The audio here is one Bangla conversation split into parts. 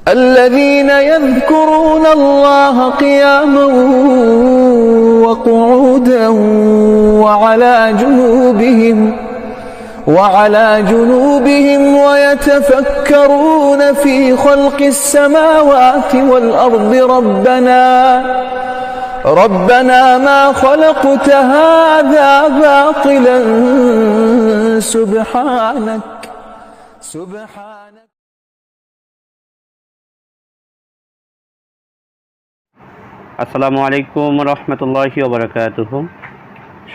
الذين يذكرون الله قياما وقعودا وعلى جنوبهم ويتفكرون في خلق السماوات والأرض ربنا ما خلقت هذا باطلا سبحانك আসসালামু আলাইকুম রহমতুল্লাহি ওয়া বারাকাতুহু।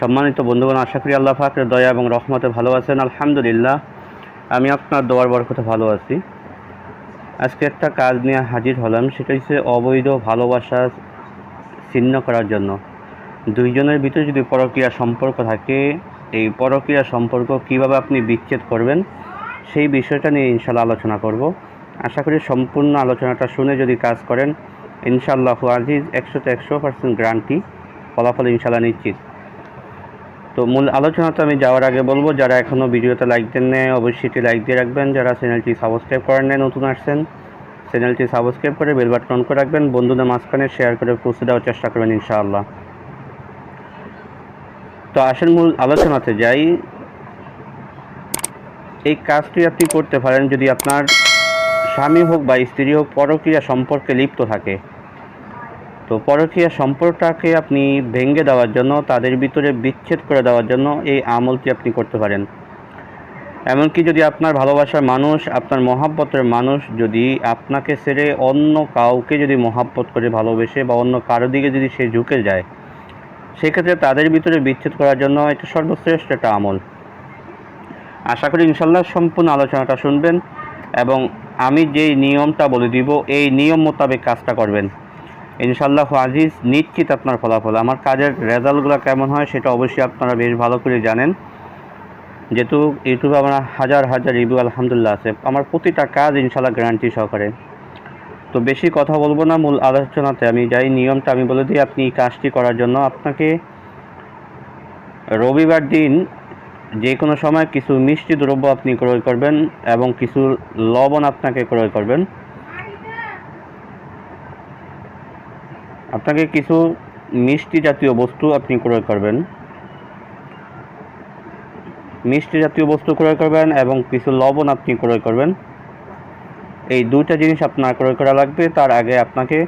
সম্মানিত বন্ধুগণ, আশা করি আল্লাহ পাকের দয়া এবং রহমতে ভালো আছেন। আলহামদুলিল্লাহ, আমি আপনার দোয়ার বরকতে ভালো আছি। আজকে একটা কাজ নিয়ে হাজির হলাম, সেটা হচ্ছে অবৈধ ভালোবাসা ছিন্ন করার জন্য। দুইজনের ভিতরে যদি পরকীয়া সম্পর্ক থাকে, এই পরকীয়া সম্পর্ক কিভাবে আপনি বিচ্ছেদ করবেন সেই বিষয়টা নিয়ে ইনশাআল্লাহ আলোচনা করব। আশা করি সম্পূর্ণ আলোচনাটা শুনে যদি কাজ করেন ইনশাআল্লাহু আজিজ 100% গ্যারান্টি, ফলাফল ইনশাআল্লাহ নিশ্চিত। তো মূল আলোচনাতে আমি যাওয়ার আগে বলবো, যারা এখনও ভিডিওতে লাইক দেন নাই অবশ্যই লাইক দিয়ে রাখবেন। যারা চ্যানেলটি সাবস্ক্রাইব করেন নাই, নতুন আসছেন, চ্যানেলটি সাবস্ক্রাইব করে বেল বাটন অন করে রাখবেন। বন্ধুদের মাঝখানে শেয়ার করে পৌঁছে দেওয়ার চেষ্টা করবেন ইনশাআল্লাহ। তো আসেন মূল আলোচনাতে যাই। এই কাজটি আপনি করতে পারেন যদি আপনার স্বামী হোক বা স্ত্রী হোক পরকীয়া সম্পর্কে লিপ্ত থাকে। তো পরকীয়া সম্পর্কটাকে আপনি ভেঙে দেওয়ার জন্য, তাদের ভিতরে বিচ্ছেদ করে দেওয়ার জন্য এই আমলটি আপনি করতে পারেন। এমনকি যদি আপনার ভালোবাসার মানুষ, আপনার মহাব্বতের মানুষ যদি আপনাকে ছেড়ে অন্য কাউকে যদি মহাব্বত করে ভালোবেসে বা অন্য কারো দিকে যদি সে ঝুঁকে যায়, সেক্ষেত্রে তাদের ভিতরে বিচ্ছেদ করার জন্য এটা সর্বশ্রেষ্ঠ একটা আমল। আশা করি ইনশাল্লাহ সম্পূর্ণ আলোচনাটা শুনবেন এবং আমি যেই নিয়মটা বলে দিব এই নিয়ম মোতাবেক কাজটা করবেন ইনশাআল্লাহ আজিজ, নিশ্চিত আপনার ফলাফল। আমার কাজের রেজাল্টগুলো কেমন হয় সেটা অবশ্যই আপনারা বেশ ভালো করে জানেন, যেহেতু ইউটিউবে আমার হাজার হাজার রিভিউ আলহামদুলিল্লাহ আছে। আমার প্রতিটা কাজ ইনশাআল্লাহ গ্যারান্টি সহকারে। তো বেশি কথা বলবো না, মূল আলোচনাতে আমি যাই। নিয়মটা আমি বলে দিই। আপনি কাজটি করার জন্য আপনাকে রবিবার দিন যে কোনো সময় কিছু মিষ্টি দ্রব্য আপনি ক্রয় করবেন এবং কিছু লবণ আপনাকে ক্রয় করবেন। আপনাকে কিছু মিষ্টি জাতীয় বস্তু আপনি ক্রয় করবেন, মিষ্টি জাতীয় বস্তু ক্রয় করবেন এবং কিছু লবণ আপনি ক্রয় করবেন। এই দুইটা জিনিস আপনার ক্রয় করা লাগবে। তার আগে আপনাকে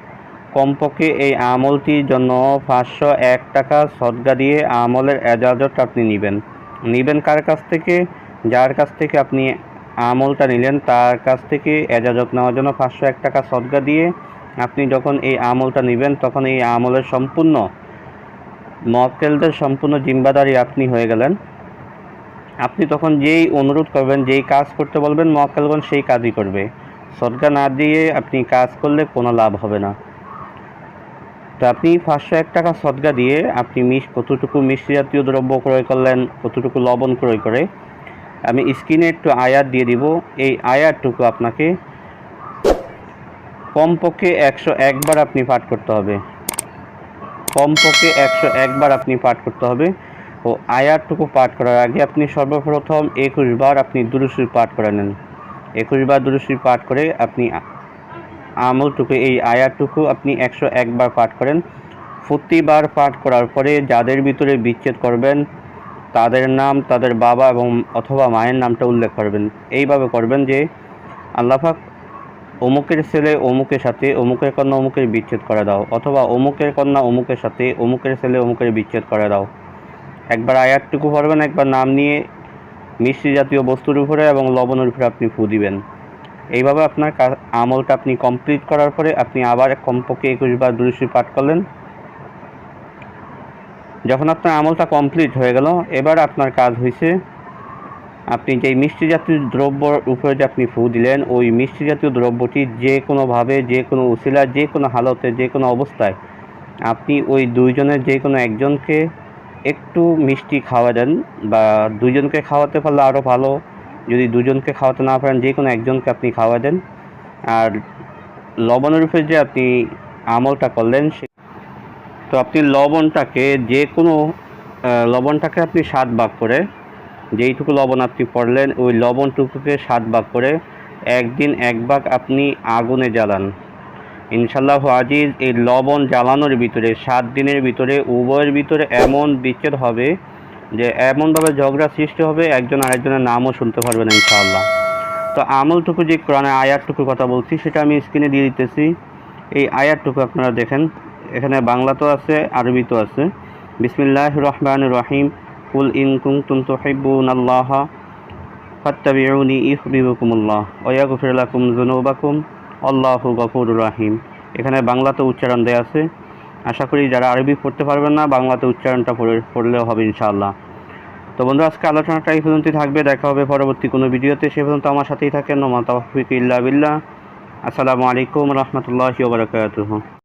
কমপক্ষে এই আমলটির জন্য 501 টাকা সদকা দিয়ে আমলের এজাজত আপনি নেবেন কার কাছ থেকে? যার কাছ থেকে আপনি আমলটা নিলেন তার কাছ থেকে এজাজত নেওয়ার জন্য 501 টাকা সদকা দিয়ে আপনি যখন এই আমলটা নেবেন, তখন এই আমলের সম্পূর্ণ মক্কেলদের সম্পূর্ণ জিম্মাদারি আপনি হয়ে গেলেন। আপনি তখন যেই অনুরোধ করবেন, যেই কাজ করতে বলবেন, মক্কেলগণ সেই কাজই করবে। সদকা না দিয়ে আপনি কাজ করলে কোনো লাভ হবে না। তো আপনি 501 টাকা সদকা দিয়ে আপনি কতটুকু মিষ্টি জাতীয় দ্রব্য ক্রয় করলেন, কতটুকু লবণ ক্রয় করে আমি স্ক্রিনে একটু আয়াত দিয়ে দিব। এই আয়াতটুকু আপনাকে কমপক্ষে 101 বার আপনি পাঠ করতে হবে। কমপক্ষে 101 বার আপনি পাঠ করতে হবে। ও আয়াতটুকু পাঠ করার আগে আপনি সর্বপ্রথম 21 বার আপনি দুরূদ শরীফ পাঠ করে নেন। 21 বার দুরূদ শরীফ পাঠ করে আপনি আমলটুকু, এই আয়াতটুকু আপনি 101 বার পাঠ করেন। প্রতিবার পাঠ করার পরে যাদের ভিতরে বিচ্ছেদ করবেন তাদের নাম, তাদের বাবা এবং অথবা মায়ের নামটা উল্লেখ করবেন। এইভাবে করবেন যে আল্লাহ পাক অমুকের ছেলে অমুকের সাথে অমুকের কন্যা অমুকের বিচ্ছেদ করে দাও, অথবা অমুকের কন্যা অমুকের সাথে অমুকের ছেলে অমুকের বিচ্ছেদ করে দাও। একবার আয়াতটুকু পড়বেন, একবার নাম নিয়ে মিষ্টি জাতীয় বস্তুর উপরে এবং লবণের উপরে আপনি ফু দিবেন। এইভাবে আপনার আমলটা আপনি কমপ্লিট করার পরে আপনি আবার কমপক্ষে 21 বার দুরূদ শরীফ পাঠ করলেন। যখন আপনার আমলটা কমপ্লিট হয়ে গেল, এবার আপনার কাজ হয়েছে আপনি যেই মিষ্টি জাতীয় দ্রব্যর উপরে যে আপনি ফু দিলেন, ওই মিষ্টি জাতীয় দ্রব্যটি যে কোনোভাবে, যে কোনো উসিলা, যে কোনো হালতে, যে কোনো অবস্থায় আপনি ওই দুইজনের যে কোনো একজনকে একটু মিষ্টি খাওয়া দেন, বা দুইজনকে খাওয়াতে পারলে আরও ভালো। যদি দুজনকে খাওয়াতে না পারেন, যে কোনো একজনকে আপনি খাওয়া দেন। আর লবণের উপরে যে আপনি আমলটা করলেন, তো আপনি লবণটাকে যে কোনো লবণটাকে আপনি 7 ভাগ করে, যেইটুকু লবণ আপনি পড়লেন ওই লবণটুকুকে 7 ভাগ করে একদিন এক ভাগ আপনি আগুনে জ্বালান। ইনশাআল্লাহ আজিজ, এই লবণ জ্বালানোর ভিতরে 7 দিনের ভিতরে উভয়ের ভিতরে এমন বিচ্ছেদ হবে যে এমনভাবে ঝগড়া সৃষ্টি হবে, একজন আরেকজনের নামও শুনতে পারবে না ইনশাআল্লাহ। তো আমলটুকু যে কোরআনের আয়াতটুকুর কথা বলছি সেটা আমি স্ক্রিনে দিয়ে দিতেছি। এই আয়াতটুকু আপনারা দেখেন, এখানে বাংলাতেও আছে, আরবিতেও আছে। বিসমিল্লাহির রহমানির রহিম, কুল ইন কুনতুম তুহিব্বুনাল্লাহা ফাত্তাবিউনি ইউহিব্বুকুমুল্লাহ ওয়া ইয়াগফির লাকুম যুনুবাকুম আল্লাহু গফুরুর রহিম। এখানে বাংলাতে উচ্চারণ দেওয়া আছে। আশা করি যারা আরবি পড়তে পারবেন না, বাংলাতে উচ্চারণটা পড়লেও হবে ইনশাআল্লাহ। তো বন্ধু, আজকে আলোচনাটা এই পর্যন্তই থাকবে। দেখা হবে পরবর্তী কোনো ভিডিওতে। সে পর্যন্ত আমার সাথেই থাকেন। ওয়া মা তাওফীক ইল্লা বিল্লাহ। আসসালামু আলাইকুম ওয়া রাহমাতুল্লাহি ওয়া বারাকাতুহু।